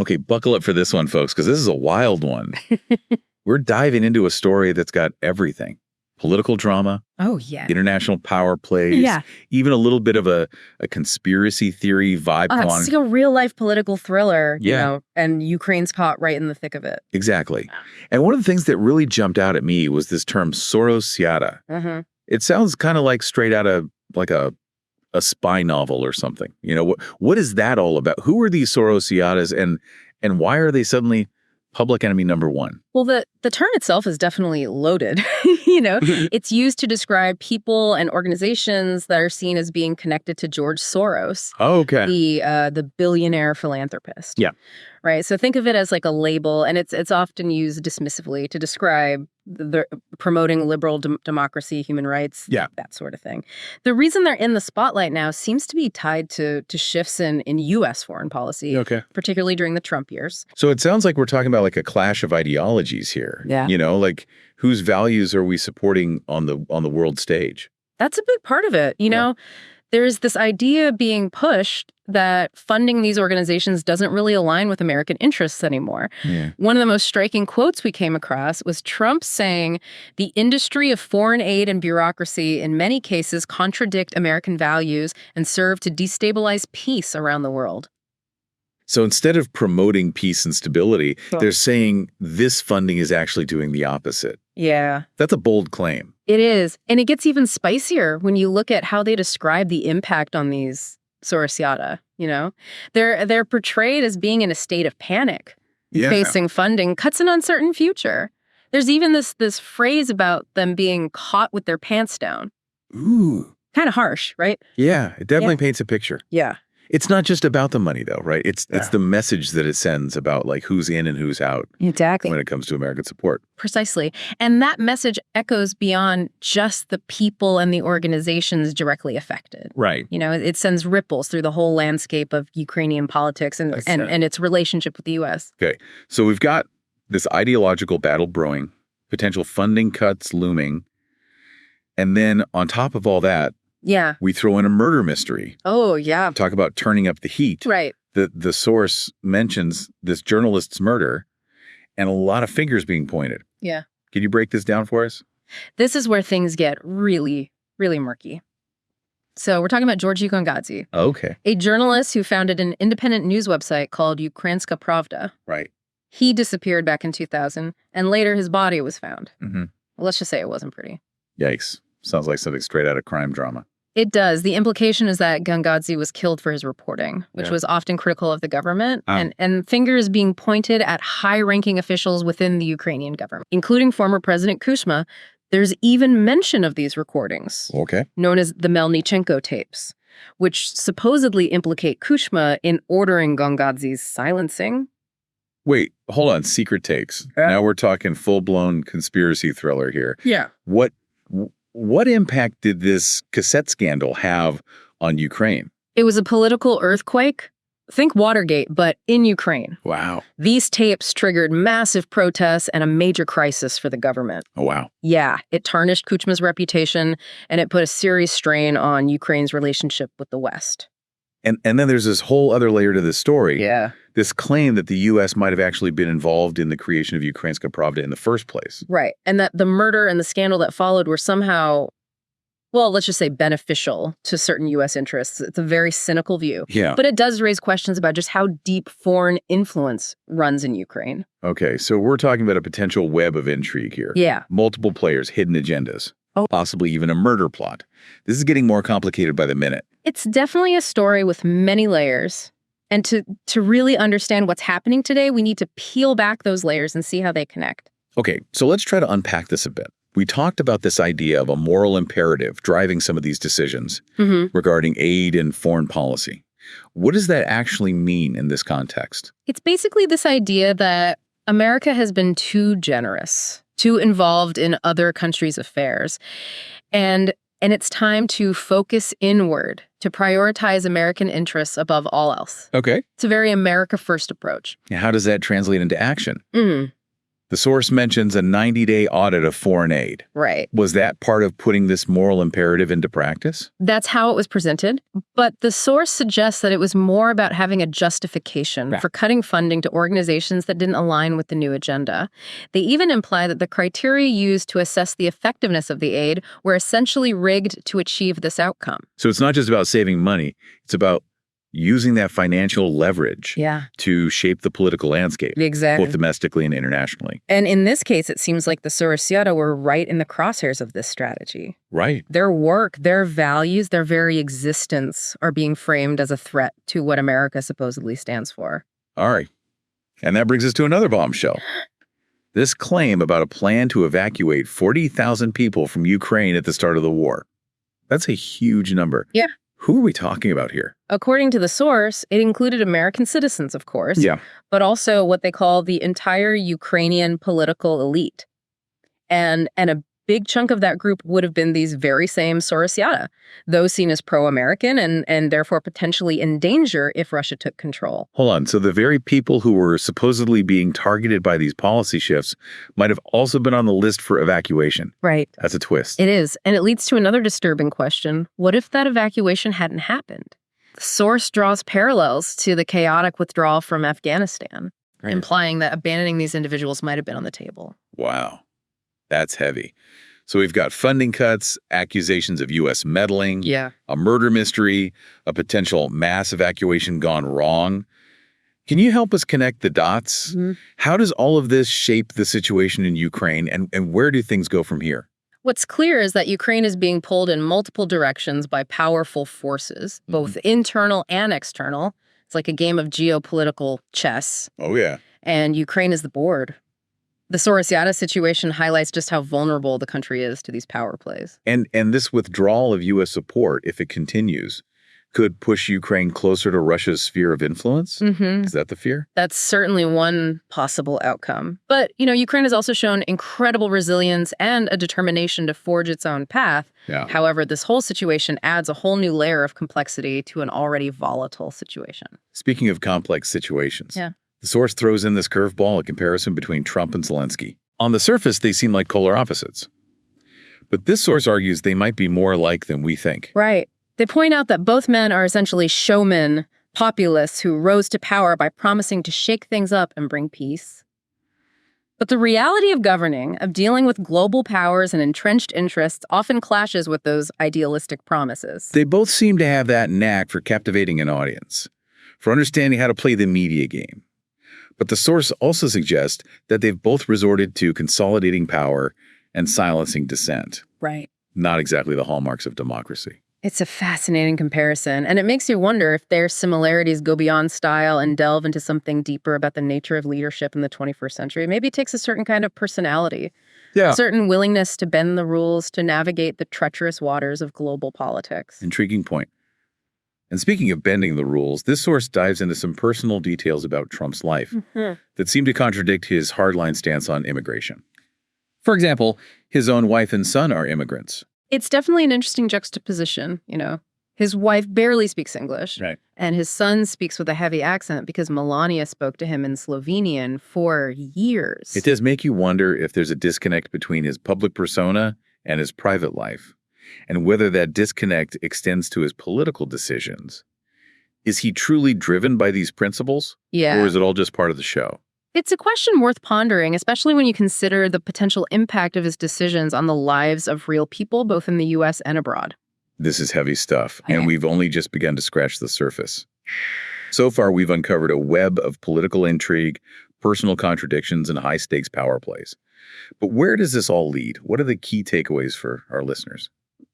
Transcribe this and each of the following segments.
Okay, buckle up for this one, folks, because this is a wild one. We're diving into a story that's got everything. Political drama. Oh, yeah. International power plays. Yeah. Even a little bit of a conspiracy theory vibe going on. It's like a real-life political thriller, Yeah. you know, and Ukraine's caught right in the thick of it. Exactly. And one of the things that really jumped out at me was this term Soros-linked. It sounds kind of like straight out of like a spy novel or something. You know, what is that all about? Who are these Soros-linked and why are they suddenly public enemy number one? Well, the term itself is definitely loaded. You know, it's used to describe people and organizations that are seen as being connected to George Soros, Oh, okay. the billionaire philanthropist. Yeah. Right. So think of it as like a label, and it's often used dismissively to describe the promoting liberal democracy, human rights, that sort of thing. The reason they're in the spotlight now seems to be tied to shifts in U.S. foreign policy, particularly during the Trump years. So it sounds like we're talking about like a clash of ideologies here. Yeah. You know, like whose values are we supporting on the world stage? That's a big part of it. You know, there's this idea being pushed that funding these organizations doesn't really align with American interests anymore. Yeah. One of the most striking quotes we came across was Trump saying, "The industry of foreign aid and bureaucracy in many cases contradict American values and serve to destabilize peace around the world." So instead of promoting peace and stability, they're saying this funding is actually doing the opposite. Yeah. That's a bold claim. It is. And it gets even spicier when you look at how they describe the impact on these Soros-linked, you know? They're portrayed as being in a state of panic, facing funding cuts an uncertain future. There's even this phrase about them being caught with their pants down. Ooh. Kind of harsh, right? Yeah, it definitely paints a picture. Yeah. It's not just about the money, though, right? It's the message that it sends about like who's in and who's out. Exactly. When it comes to American support. Precisely. And that message echoes beyond just the people and the organizations directly affected. Right. You know, it sends ripples through the whole landscape of Ukrainian politics and its relationship with the U.S. Okay. So we've got this ideological battle brewing, potential funding cuts looming, and then on top of all that, we throw in a murder mystery. Oh, yeah. Talk about turning up the heat. Right. The source mentions this journalist's murder and a lot of fingers being pointed. Yeah. Can you break this down for us? This is where things get really, really murky. So we're talking about George Gangadze. Okay. A journalist who founded an independent news website called Ukrainska Pravda. Right. He disappeared back in 2000, and later his body was found. Mm-hmm. Well, let's just say it wasn't pretty. Yikes. Sounds like something straight out of crime drama. It does. The implication is that Gangadze was killed for his reporting, which was often critical of the government, and fingers being pointed at high-ranking officials within the Ukrainian government, including former President Kuchma. There's even mention of these recordings, known as the Melnichenko tapes, which supposedly implicate Kuchma in ordering Gangadze's silencing. Wait, hold on. Secret tapes. Now we're talking full-blown conspiracy thriller here. Yeah. What impact did this cassette scandal have on Ukraine? It was a political earthquake. Think Watergate, but in Ukraine. Wow. These tapes triggered massive protests and a major crisis for the government. Oh, wow. Yeah, it tarnished Kuchma's reputation, and it put a serious strain on Ukraine's relationship with the West. And then there's this whole other layer to this story. Yeah. This claim that the U.S. might have actually been involved in the creation of Ukrainska Pravda in the first place. Right. And that the murder and the scandal that followed were somehow, well, let's just say beneficial to certain U.S. interests. It's a very cynical view. Yeah. But it does raise questions about just how deep foreign influence runs in Ukraine. Okay, so we're talking about a potential web of intrigue here. Yeah. Multiple players, hidden agendas. Possibly even a murder plot. This is getting more complicated by the minute. It's definitely a story with many layers. And to really understand what's happening today, we need to peel back those layers and see how they connect. Okay, so let's try to unpack this a bit. We talked about this idea of a moral imperative driving some of these decisions regarding aid and foreign policy. What does that actually mean in this context? It's basically this idea that America has been too generous, too involved in other countries' affairs. And it's time to focus inward, to prioritize American interests above all else. Okay. It's a very America-first approach. How does that translate into action? The source mentions a 90-day audit of foreign aid. Right. Was that part of putting this moral imperative into practice? That's how it was presented. But the source suggests that it was more about having a justification for cutting funding to organizations that didn't align with the new agenda. They even imply that the criteria used to assess the effectiveness of the aid were essentially rigged to achieve this outcome. So it's not just about saving money. It's about using that financial leverage to shape the political landscape, exactly, both domestically and internationally. And in this case, it seems like the Soros-linked were right in the crosshairs of this strategy. Right. Their work, their values, their very existence are being framed as a threat to what America supposedly stands for. All right. And that brings us to another bombshell. This claim about a plan to evacuate 40,000 people from Ukraine at the start of the war. That's a huge number. Yeah. Who are we talking about here? According to the source, it included American citizens, of course, but also what they call the entire Ukrainian political elite. And a big chunk of that group would have been these very same Soros-linked, those seen as pro-American and therefore potentially in danger if Russia took control. Hold on. So the very people who were supposedly being targeted by these policy shifts might have also been on the list for evacuation. Right. That's a twist. It is. And it leads to another disturbing question. What if that evacuation hadn't happened? The source draws parallels to the chaotic withdrawal from Afghanistan, implying that abandoning these individuals might have been on the table. Wow. That's heavy. So we've got funding cuts, accusations of U.S. meddling, a murder mystery, a potential mass evacuation gone wrong. Can you help us connect the dots? How does all of this shape the situation in Ukraine, and where do things go from here? What's clear is that Ukraine is being pulled in multiple directions by powerful forces, both internal and external. It's like a game of geopolitical chess. Oh, yeah. And Ukraine is the board. The Soros-linked situation highlights just how vulnerable the country is to these power plays. And this withdrawal of U.S. support, if it continues, could push Ukraine closer to Russia's sphere of influence? Is that the fear? That's certainly one possible outcome. But, Ukraine has also shown incredible resilience and a determination to forge its own path. However, this whole situation adds a whole new layer of complexity to an already volatile situation. Speaking of complex situations, the source throws in this curveball, a comparison between Trump and Zelenskyy. On the surface, they seem like polar opposites. But this source argues they might be more alike than we think. Right. They point out that both men are essentially showmen, populists who rose to power by promising to shake things up and bring peace. But the reality of governing, of dealing with global powers and entrenched interests, often clashes with those idealistic promises. They both seem to have that knack for captivating an audience, for understanding how to play the media game. But the source also suggests that they've both resorted to consolidating power and silencing dissent. Right. Not exactly the hallmarks of democracy. It's a fascinating comparison, and it makes you wonder if their similarities go beyond style and delve into something deeper about the nature of leadership in the 21st century. Maybe it takes a certain kind of personality, a certain willingness to bend the rules to navigate the treacherous waters of global politics. Intriguing point. And speaking of bending the rules, this source dives into some personal details about Trump's life that seem to contradict his hardline stance on immigration. For example, his own wife and son are immigrants. It's definitely an interesting juxtaposition, His wife barely speaks English, and his son speaks with a heavy accent because Melania spoke to him in Slovenian for years. It does make you wonder if there's a disconnect between his public persona and his private life, and whether that disconnect extends to his political decisions. Is he truly driven by these principles? Or is it all just part of the show? It's a question worth pondering, especially when you consider the potential impact of his decisions on the lives of real people, both in the U.S. and abroad. This is heavy stuff, and we've only just begun to scratch the surface. So far, we've uncovered a web of political intrigue, personal contradictions, and high-stakes power plays. But where does this all lead? What are the key takeaways for our listeners?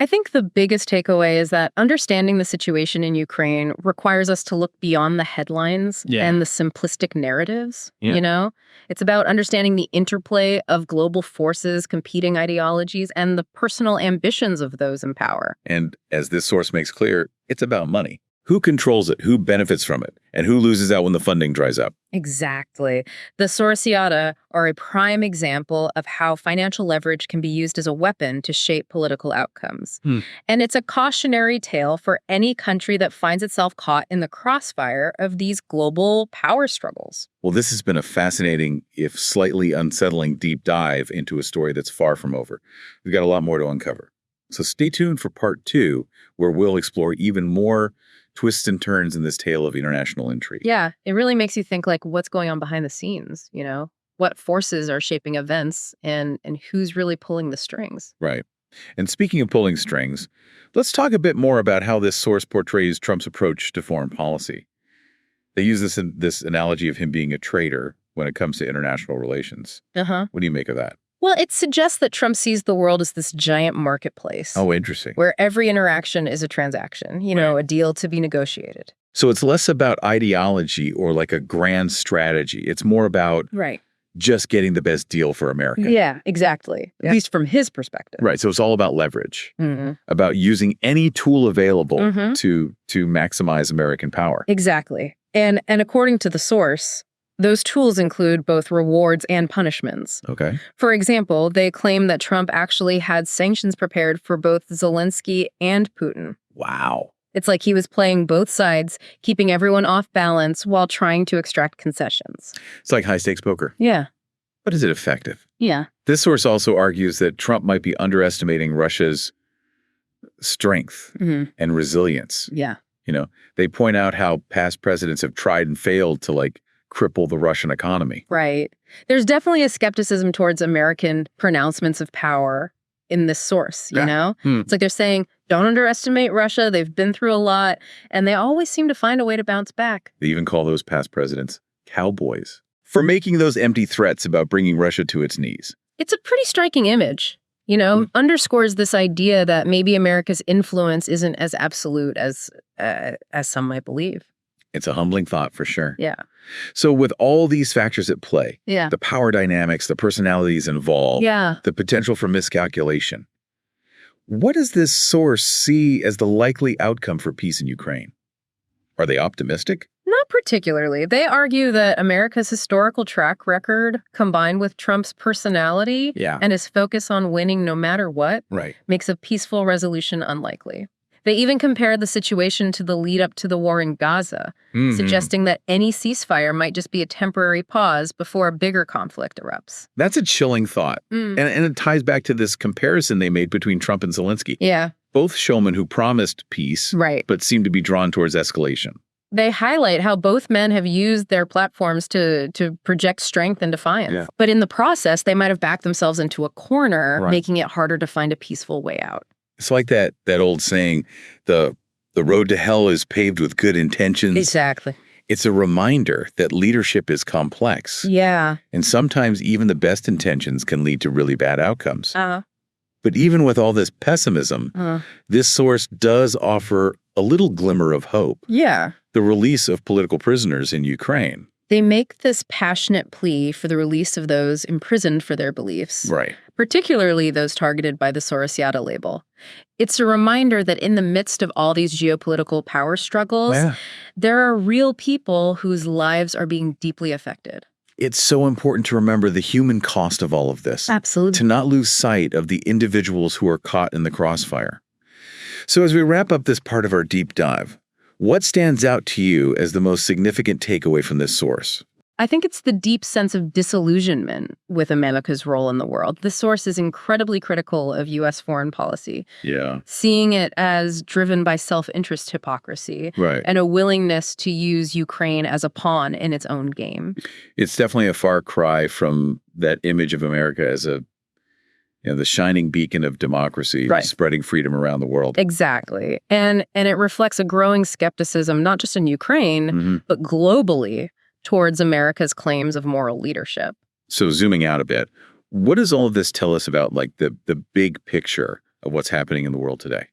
I think the biggest takeaway is that understanding the situation in Ukraine requires us to look beyond the headlines and the simplistic narratives, It's about understanding the interplay of global forces, competing ideologies, and the personal ambitions of those in power. And as this source makes clear, it's about money. Who controls it? Who benefits from it? And who loses out when the funding dries up? Exactly. The Sorosiata are a prime example of how financial leverage can be used as a weapon to shape political outcomes. And it's a cautionary tale for any country that finds itself caught in the crossfire of these global power struggles. Well, this has been a fascinating, if slightly unsettling, deep dive into a story that's far from over. We've got a lot more to uncover. So stay tuned for part 2, where we'll explore even more twists and turns in this tale of international intrigue. Yeah, it really makes you think, like, what's going on behind the scenes, you know? What forces are shaping events and who's really pulling the strings? Right. And speaking of pulling strings, let's talk a bit more about how this source portrays Trump's approach to foreign policy. They use this analogy of him being a traitor when it comes to international relations. What do you make of that? Well, it suggests that Trump sees the world as this giant marketplace. Oh, interesting. Where every interaction is a transaction, you know, a deal to be negotiated. So it's less about ideology or like a grand strategy. It's more about just getting the best deal for America. Yeah, exactly. At least from his perspective. Right. So it's all about leverage, about using any tool available to maximize American power. Exactly. And according to the source, those tools include both rewards and punishments. Okay. For example, they claim that Trump actually had sanctions prepared for both Zelenskyy and Putin. Wow. It's like he was playing both sides, keeping everyone off balance while trying to extract concessions. It's like high-stakes poker. Yeah. But is it effective? Yeah. This source also argues that Trump might be underestimating Russia's strength and resilience. Yeah. You know, they point out how past presidents have tried and failed to, like, cripple the Russian economy. Right. There's definitely a skepticism towards American pronouncements of power in this source, you know? It's like they're saying, don't underestimate Russia. They've been through a lot, and they always seem to find a way to bounce back. They even call those past presidents cowboys for making those empty threats about bringing Russia to its knees. It's a pretty striking image, you know, underscores this idea that maybe America's influence isn't as absolute as some might believe. It's a humbling thought for sure. Yeah. So with all these factors at play, Yeah. the power dynamics, the personalities involved, Yeah. the potential for miscalculation, what does this source see as the likely outcome for peace in Ukraine? Are they optimistic? Not particularly. They argue that America's historical track record, combined with Trump's personality and his focus on winning no matter what, makes a peaceful resolution unlikely. They even compared the situation to the lead up to the war in Gaza, suggesting that any ceasefire might just be a temporary pause before a bigger conflict erupts. That's a chilling thought. And it ties back to this comparison they made between Trump and Zelenskyy. Yeah. Both showmen who promised peace, but seem to be drawn towards escalation. They highlight how both men have used their platforms to project strength and defiance. Yeah. But in the process, they might have backed themselves into a corner, making it harder to find a peaceful way out. It's like that old saying, the road to hell is paved with good intentions. Exactly. It's a reminder that leadership is complex. Yeah. And sometimes even the best intentions can lead to really bad outcomes. But even with all this pessimism, this source does offer a little glimmer of hope. Yeah. The release of political prisoners in Ukraine. They make this passionate plea for the release of those imprisoned for their beliefs. Right. Particularly those targeted by the Sorosiata label. It's a reminder that in the midst of all these geopolitical power struggles, there are real people whose lives are being deeply affected. It's so important to remember the human cost of all of this. Absolutely. To not lose sight of the individuals who are caught in the crossfire. So as we wrap up this part of our deep dive, what stands out to you as the most significant takeaway from this source? I think it's the deep sense of disillusionment with America's role in the world. This source is incredibly critical of U.S. foreign policy. Yeah. Seeing it as driven by self-interest hypocrisy and a willingness to use Ukraine as a pawn in its own game. It's definitely a far cry from that image of America as a, the shining beacon of democracy, spreading freedom around the world. Exactly. And it reflects a growing skepticism, not just in Ukraine, but globally, towards America's claims of moral leadership. So zooming out a bit, what does all of this tell us about, like, the big picture of what's happening in the world today?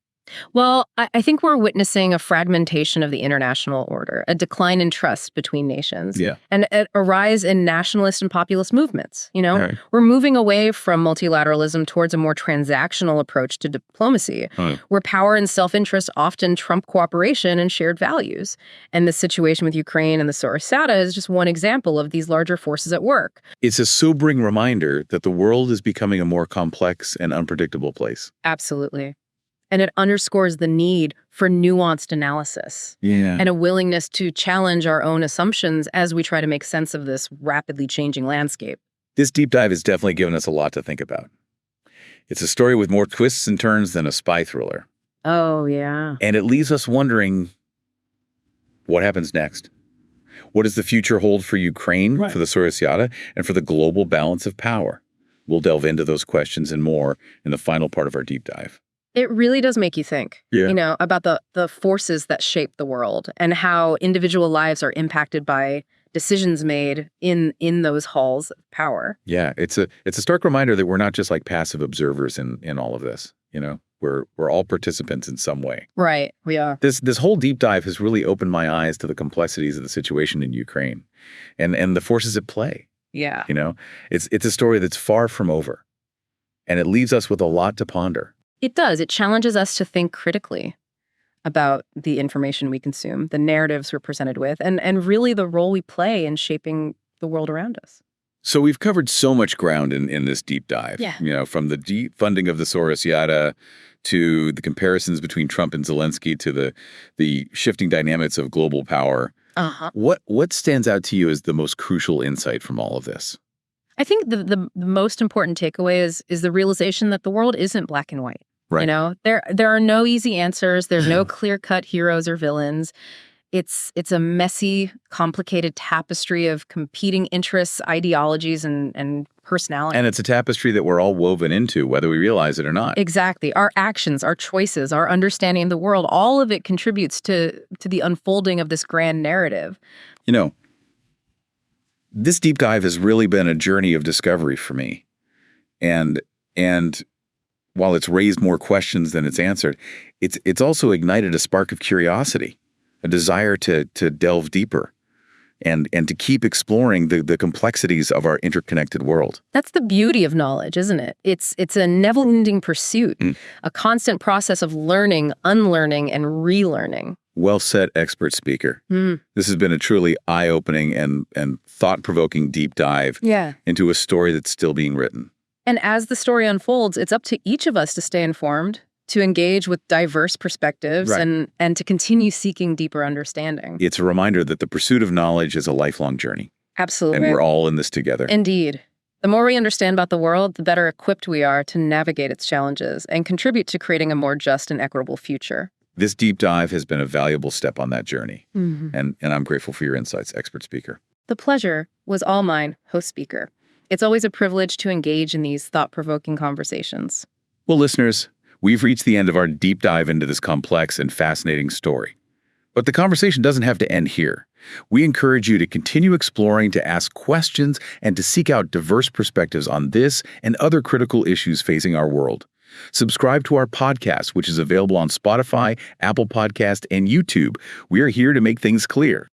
Well, I think we're witnessing a fragmentation of the international order, a decline in trust between nations, Yeah. and a rise in nationalist and populist movements. All right. We're moving away from multilateralism towards a more transactional approach to diplomacy, where power and self-interest often trump cooperation and shared values. And the situation with Ukraine and the Soros-linked is just one example of these larger forces at work. It's a sobering reminder that the world is becoming a more complex and unpredictable place. Absolutely. And it underscores the need for nuanced analysis and a willingness to challenge our own assumptions as we try to make sense of this rapidly changing landscape. This deep dive has definitely given us a lot to think about. It's a story with more twists and turns than a spy thriller. Oh, yeah. And it leaves us wondering, what happens next? What does the future hold for Ukraine, for the Soros-linked, and for the global balance of power? We'll delve into those questions and more in the final part of our deep dive. It really does make you think, about the forces that shape the world and how individual lives are impacted by decisions made in those halls of power. Yeah, it's a stark reminder that we're not just like passive observers in all of this. We're all participants in some way. Right, we are. This whole deep dive has really opened my eyes to the complexities of the situation in Ukraine and the forces at play. Yeah. It's a story that's far from over, and it leaves us with a lot to ponder. It does. It challenges us to think critically about the information we consume, the narratives we're presented with, and really the role we play in shaping the world around us. So we've covered so much ground in this deep dive. Yeah. From the defunding of the Soros-linked to the comparisons between Trump and Zelenskyy to the shifting dynamics of global power. What stands out to you as the most crucial insight from all of this? I think the most important takeaway is the realization that the world isn't black and white. Right. There are no easy answers. There's no clear-cut heroes or villains. It's a messy, complicated tapestry of competing interests, ideologies, and personalities. And it's a tapestry that we're all woven into, whether we realize it or not. Exactly. Our actions, our choices, our understanding of the world, all of it contributes to the unfolding of this grand narrative. This deep dive has really been a journey of discovery for me. And while it's raised more questions than it's answered, it's also ignited a spark of curiosity, a desire to delve deeper and to keep exploring the complexities of our interconnected world. That's the beauty of knowledge, isn't it? It's a never-ending pursuit, a constant process of learning, unlearning, and relearning. Well said, expert speaker. This has been a truly eye-opening and thought-provoking deep dive into a story that's still being written. And as the story unfolds, it's up to each of us to stay informed, to engage with diverse perspectives, and to continue seeking deeper understanding. It's a reminder that the pursuit of knowledge is a lifelong journey. Absolutely. And we're all in this together. Indeed. The more we understand about the world, the better equipped we are to navigate its challenges and contribute to creating a more just and equitable future. This deep dive has been a valuable step on that journey. And I'm grateful for your insights, expert speaker. The pleasure was all mine, host speaker. It's always a privilege to engage in these thought-provoking conversations. Well, listeners, we've reached the end of our deep dive into this complex and fascinating story. But the conversation doesn't have to end here. We encourage you to continue exploring, to ask questions, and to seek out diverse perspectives on this and other critical issues facing our world. Subscribe to our podcast, which is available on Spotify, Apple Podcast, and YouTube. We are here to make things clear.